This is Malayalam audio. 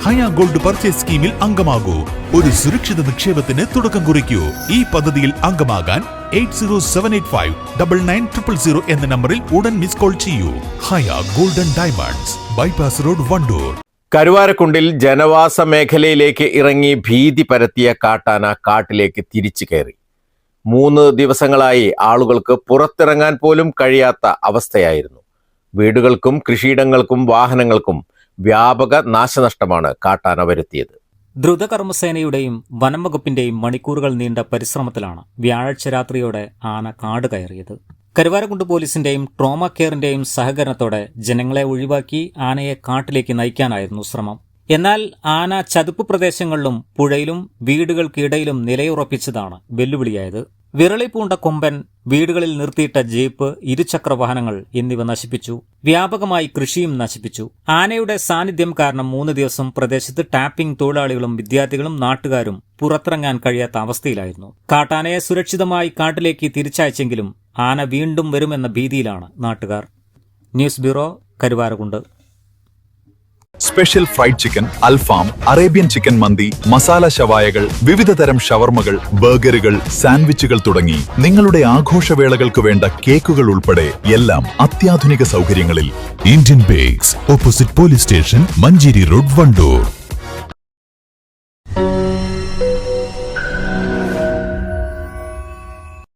ഹയ ഗോൾഡ് പർച്ചേസ് സ്കീമിൽ അംഗമാകൂ. ഒരു സുരക്ഷിത നിക്ഷേപത്തിന് തുടക്കം കുറിക്കൂ. ഈ പദ്ധതിയിൽ അംഗമാകാൻ 8078599000 എന്ന നമ്പറിൽ ഉടൻ മിസ് കോൾ ചെയ്യൂ. ഹയ golden diamonds, bypass road, Wandoor. കരുവാരക്കുണ്ടിൽ ജനവാസ മേഖലയിലേക്ക് ഇറങ്ങി ഭീതി പരത്തിയ കാട്ടാന കാട്ടിലേക്ക് തിരിച്ചു കയറി. 3 ദിവസങ്ങളായി ആളുകൾക്ക് പുറത്തിറങ്ങാൻ പോലും കഴിയാത്ത അവസ്ഥയായിരുന്നു. വീടുകൾക്കും കൃഷിയിടങ്ങൾക്കും വാഹനങ്ങൾക്കും വ്യാപക നാശനഷ്ടമാണ് കാട്ടാന വരുത്തിയത്. ദ്രുതകർമ്മസേനയുടെയും വനം വകുപ്പിന്റെയും മണിക്കൂറുകൾ നീണ്ട പരിശ്രമത്തിലാണ് വ്യാഴാഴ്ച രാത്രിയോടെ ആന കാട് കയറിയത്. കരുവാരക്കുണ്ട് പോലീസിന്റെയും ട്രോമ കെയറിന്റെയും സഹകരണത്തോടെ ജനങ്ങളെ ഒഴിവാക്കി ആനയെ കാട്ടിലേക്ക് നയിക്കാനായിരുന്നു ശ്രമം. എന്നാൽ ആന ചതുപ്പ് പ്രദേശങ്ങളിലും പുഴയിലും വീടുകൾക്കിടയിലും നിലയുറപ്പിച്ചതാണ് വെല്ലുവിളിയായത്. വിരളി പൂണ്ട കൊമ്പൻ, വീടുകളിൽ നിർത്തിയിട്ട ജീപ്പ്, ഇരുചക്ര വാഹനങ്ങൾ എന്നിവ നശിപ്പിച്ചു. വ്യാപകമായി കൃഷിയും നശിപ്പിച്ചു. ആനയുടെ സാന്നിധ്യം കാരണം 3 ദിവസം പ്രദേശത്ത് ടാപ്പിംഗ് തൊഴിലാളികളും വിദ്യാർത്ഥികളും നാട്ടുകാരും പുറത്തിറങ്ങാൻ കഴിയാത്ത അവസ്ഥയിലായിരുന്നു. കാട്ടാനയെ സുരക്ഷിതമായി കാട്ടിലേക്ക് തിരിച്ചയച്ചെങ്കിലും ആന വീണ്ടും വരുമെന്ന ഭീതിയിലാണ് നാട്ടുകാർ. News bureau, Karuvarakundu. Special fried chicken, അൽഫാം, അറേബ്യൻ ചിക്കൻ മന്തി, മസാല ഷവായകൾ, വിവിധ തരം ഷവർമകൾ, ബർഗറുകൾ, സാൻഡ്വിച്ചുകൾ തുടങ്ങി നിങ്ങളുടെ ആഘോഷവേളകൾക്ക് വേണ്ട കേക്കുകൾ ഉൾപ്പെടെ എല്ലാം അത്യാധുനിക സൗകര്യങ്ങളിൽ. Indian bakes, opposite police station, Manjeri road, Wandoor.